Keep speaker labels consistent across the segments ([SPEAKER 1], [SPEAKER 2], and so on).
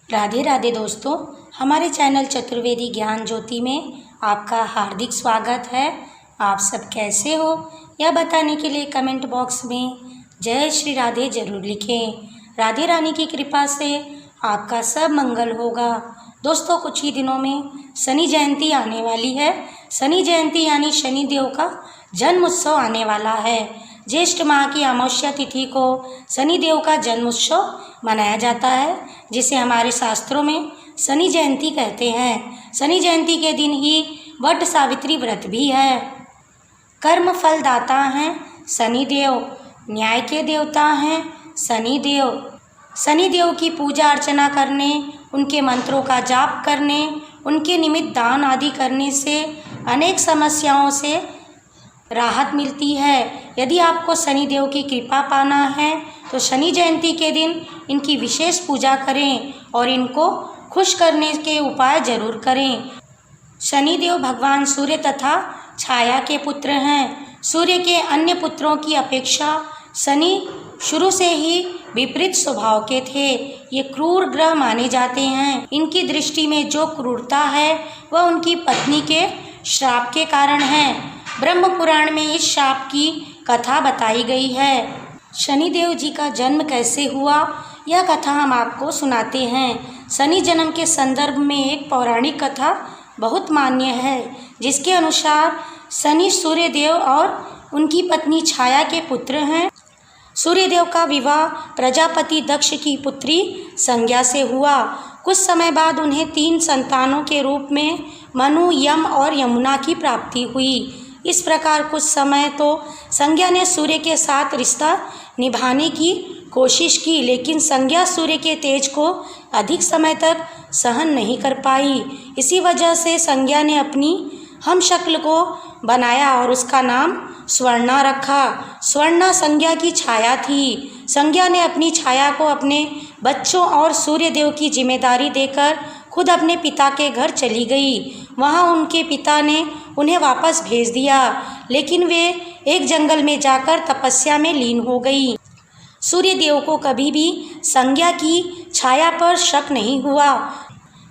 [SPEAKER 1] राधे राधे दोस्तों, हमारे चैनल चतुर्वेदी ज्ञान ज्योति में आपका हार्दिक स्वागत है। आप सब कैसे हो यह बताने के लिए कमेंट बॉक्स में जय श्री राधे जरूर लिखें। राधे रानी की कृपा से आपका सब मंगल होगा। दोस्तों, कुछ ही दिनों में शनि जयंती आने वाली है। शनि जयंती यानी शनिदेव का जन्म उत्सव आने वाला है। ज्येष्ठ माह की अमावस्या तिथि को शनिदेव का जन्म उत्सव मनाया जाता है, जिसे हमारे शास्त्रों में शनि जयंती कहते हैं। शनि जयंती के दिन ही वट सावित्री व्रत भी है। कर्म फल दाता हैं शनिदेव, न्याय के देवता हैं शनिदेव। शनिदेव की पूजा अर्चना करने, उनके मंत्रों का जाप करने, उनके निमित्त दान आदि करने से अनेक समस्याओं से राहत मिलती है। यदि आपको शनिदेव की कृपा पाना है तो शनि जयंती के दिन इनकी विशेष पूजा करें और इनको खुश करने के उपाय जरूर करें। शनिदेव भगवान सूर्य तथा छाया के पुत्र हैं। सूर्य के अन्य पुत्रों की अपेक्षा शनि शुरू से ही विपरीत स्वभाव के थे। ये क्रूर ग्रह माने जाते हैं। इनकी दृष्टि में जो क्रूरता है वह उनकी पत्नी के श्राप के कारण है। ब्रह्म पुराण में इस शाप की कथा बताई गई है। शनिदेव जी का जन्म कैसे हुआ, यह कथा हम आपको सुनाते हैं। शनि जन्म के संदर्भ में एक पौराणिक कथा बहुत मान्य है, जिसके अनुसार शनि सूर्यदेव और उनकी पत्नी छाया के पुत्र हैं। सूर्यदेव का विवाह प्रजापति दक्ष की पुत्री संज्ञा से हुआ। कुछ समय बाद उन्हें 3 संतानों के रूप में मनु, यम और यमुना की प्राप्ति हुई। इस प्रकार कुछ समय तो संज्ञा ने सूर्य के साथ रिश्ता निभाने की कोशिश की, लेकिन संज्ञा सूर्य के तेज को अधिक समय तक सहन नहीं कर पाई। इसी वजह से संज्ञा ने अपनी हमशक्ल को बनाया और उसका नाम स्वर्णा रखा। स्वर्णा संज्ञा की छाया थी। संज्ञा ने अपनी छाया को अपने बच्चों और सूर्यदेव की जिम्मेदारी देकर खुद अपने पिता के घर चली गई। वहाँ उनके पिता ने उन्हें वापस भेज दिया, लेकिन वे एक जंगल में जाकर तपस्या में लीन हो गई। सूर्यदेव को कभी भी संज्ञा की छाया पर शक नहीं हुआ।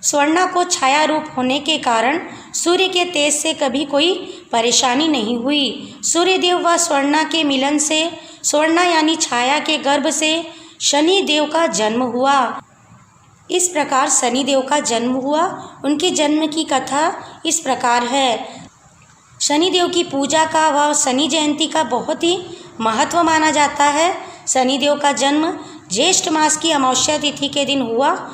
[SPEAKER 1] स्वर्णा को छाया रूप होने के कारण सूर्य के तेज से कभी कोई परेशानी नहीं हुई। सूर्यदेव व स्वर्णा के मिलन से स्वर्णा यानी छाया के गर्भ से शनि देव का जन्म हुआ। इस प्रकार शनिदेव का जन्म हुआ। उनके जन्म की कथा इस प्रकार है। शनिदेव की पूजा का व शनि जयंती का बहुत ही महत्व माना जाता है। शनिदेव का जन्म ज्येष्ठ मास की अमावस्या तिथि के दिन हुआ।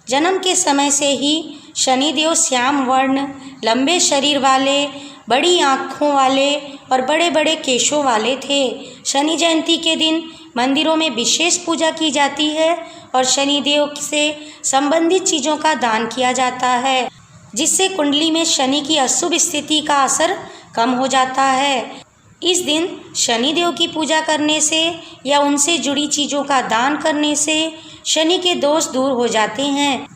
[SPEAKER 1] जन्म के समय से ही शनिदेव श्याम वर्ण, लंबे शरीर वाले, बड़ी आँखों वाले और बड़े बड़े केशों वाले थे। शनि जयंती के दिन मंदिरों में विशेष पूजा की जाती है और शनिदेव से संबंधित चीज़ों का दान किया जाता है, जिससे कुंडली में शनि की अशुभ स्थिति का असर कम हो जाता है। इस दिन शनिदेव की पूजा करने से या उनसे जुड़ी चीज़ों का दान करने से शनि के दोष दूर हो जाते हैं।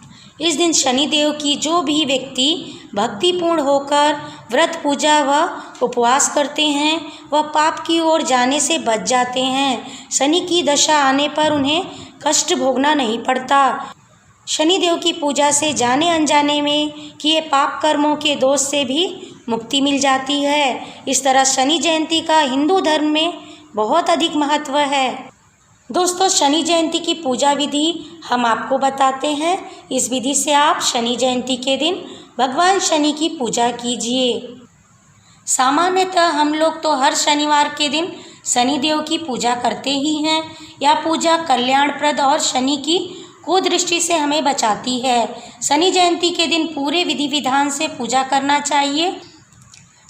[SPEAKER 1] इस दिन शनिदेव की जो भी व्यक्ति भक्तिपूर्ण होकर व्रत, पूजा व उपवास करते हैं वह पाप की ओर जाने से बच जाते हैं। शनि की दशा आने पर उन्हें कष्ट भोगना नहीं पड़ता। शनिदेव की पूजा से जाने अनजाने में किए पाप कर्मों के दोष से भी मुक्ति मिल जाती है। इस तरह शनि जयंती का हिंदू धर्म में बहुत अधिक महत्व है। दोस्तों, शनि जयंती की पूजा विधि हम आपको बताते हैं। इस विधि से आप शनि जयंती के दिन भगवान शनि की पूजा कीजिए। सामान्यतः हम लोग तो हर शनिवार के दिन शनिदेव की पूजा करते ही हैं। यह पूजा कल्याणप्रद और शनि की कुदृष्टि से हमें बचाती है। शनि जयंती के दिन पूरे विधि विधान से पूजा करना चाहिए।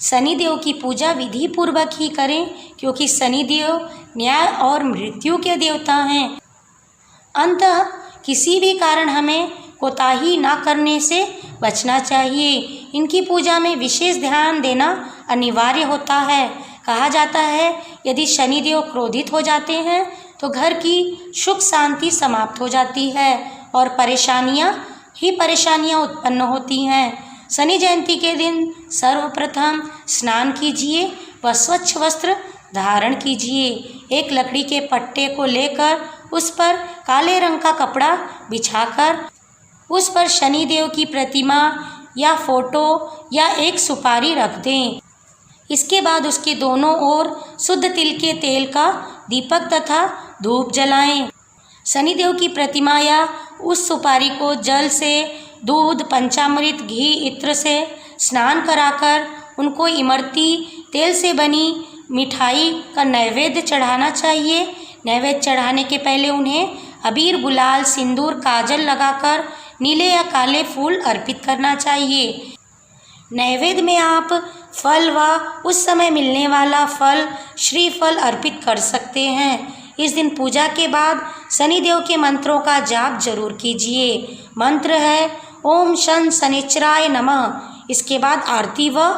[SPEAKER 1] शनिदेव की पूजा विधि पूर्वक ही करें, क्योंकि शनिदेव न्याय और मृत्यु के देवता हैं। अंततः किसी भी कारण हमें कोताही ना करने से बचना चाहिए। इनकी पूजा में विशेष ध्यान देना अनिवार्य होता है। कहा जाता है, यदि शनिदेव क्रोधित हो जाते हैं तो घर की सुख शांति समाप्त हो जाती है और परेशानियां उत्पन्न होती हैं। शनि जयंती के दिन सर्वप्रथम स्नान कीजिए व स्वच्छ वस्त्र धारण कीजिए। एक लकड़ी के पट्टे को लेकर उस पर काले रंग का कपड़ा बिछाकर उस पर शनिदेव की प्रतिमा या फोटो या एक सुपारी रख दें। इसके बाद उसके दोनों ओर शुद्ध तिल के तेल का दीपक तथा धूप जलाएं। शनिदेव की प्रतिमा या उस सुपारी को जल से, दूध, पंचामृत, घी, इत्र से स्नान कराकर उनको इमरती तेल से बनी मिठाई का नैवेद्य चढ़ाना चाहिए। नैवेद्य चढ़ाने के पहले उन्हें अबीर, गुलाल, सिंदूर, काजल लगाकर नीले या काले फूल अर्पित करना चाहिए। नैवेद्य में आप फल व उस समय मिलने वाला फल, श्रीफल अर्पित कर सकते हैं। इस दिन पूजा के बाद शनिदेव के मंत्रों का जाप जरूर कीजिए। मंत्र है ओम शन शनिचराय नमः। इसके बाद आरती व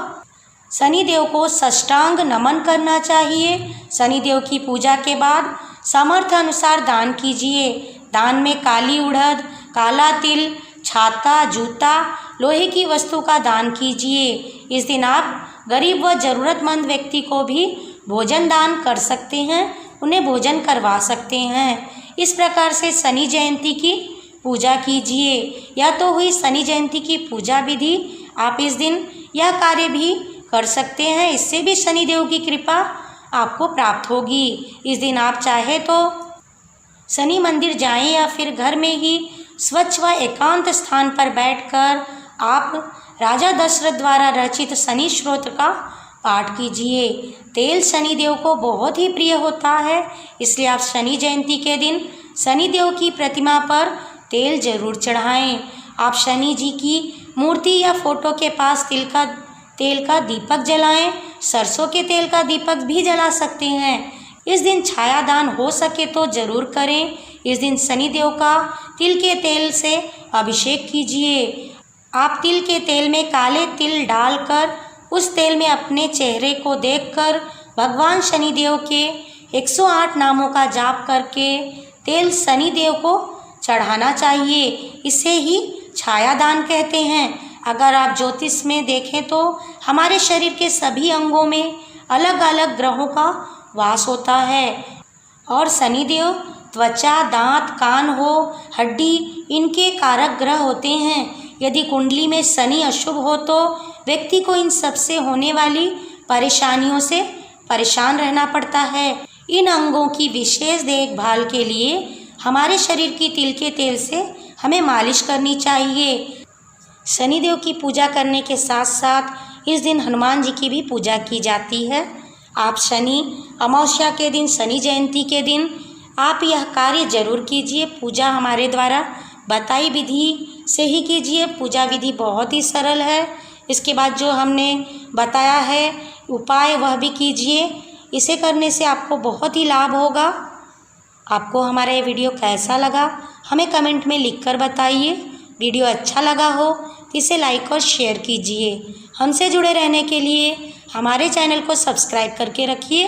[SPEAKER 1] शनिदेव को साष्टांग नमन करना चाहिए। शनिदेव की पूजा के बाद सामर्थ्य अनुसार दान कीजिए। दान में काली उड़द, काला तिल, छाता, जूता, लोहे की वस्तु का दान कीजिए। इस दिन आप गरीब व ज़रूरतमंद व्यक्ति को भी भोजन दान कर सकते हैं, उन्हें भोजन करवा सकते हैं। इस प्रकार से शनि जयंती की पूजा कीजिए। या तो हुई शनि जयंती की पूजा विधि, आप इस दिन यह कार्य भी कर सकते हैं, इससे भी शनिदेव की कृपा आपको प्राप्त होगी। इस दिन आप चाहे तो शनि मंदिर जाएं या फिर घर में ही स्वच्छ व एकांत स्थान पर बैठकर आप राजा दशरथ द्वारा रचित शनि स्तोत्र का पाठ कीजिए। तेल शनिदेव को बहुत ही प्रिय होता है, इसलिए आप शनि जयंती के दिन शनिदेव की प्रतिमा पर तेल जरूर चढ़ाएं। आप शनि जी की मूर्ति या फोटो के पास तेल का दीपक जलाएं। सरसों के तेल का दीपक भी जला सकते हैं। इस दिन छाया दान हो सके तो जरूर करें। इस दिन शनिदेव का तिल के तेल से अभिषेक कीजिए। आप तिल के तेल में काले तिल डालकर उस तेल में अपने चेहरे को देखकर भगवान शनिदेव के 108 नामों का जाप करके तेल शनिदेव को चढ़ाना चाहिए। इसे ही छाया दान कहते हैं। अगर आप ज्योतिष में देखें तो हमारे शरीर के सभी अंगों में अलग अलग ग्रहों का वास होता है और शनिदेव त्वचा, दांत, कान हो, हड्डी, इनके कारक ग्रह होते हैं। यदि कुंडली में शनि अशुभ हो तो व्यक्ति को इन सब से होने वाली परेशानियों से परेशान रहना पड़ता है। इन अंगों की विशेष देखभाल के लिए हमारे शरीर की तिल के तेल से हमें मालिश करनी चाहिए। शनिदेव की पूजा करने के साथ साथ इस दिन हनुमान जी की भी पूजा की जाती है। आप शनि अमावस्या के दिन, शनि जयंती के दिन आप यह कार्य जरूर कीजिए। पूजा हमारे द्वारा बताई विधि से ही कीजिए। पूजा विधि बहुत ही सरल है। इसके बाद जो हमने बताया है उपाय वह भी कीजिए। इसे करने से आपको बहुत ही लाभ होगा। आपको हमारा ये वीडियो कैसा लगा हमें कमेंट में लिखकर बताइए। वीडियो अच्छा लगा हो तो इसे लाइक और शेयर कीजिए। हमसे जुड़े रहने के लिए हमारे चैनल को सब्सक्राइब करके रखिए।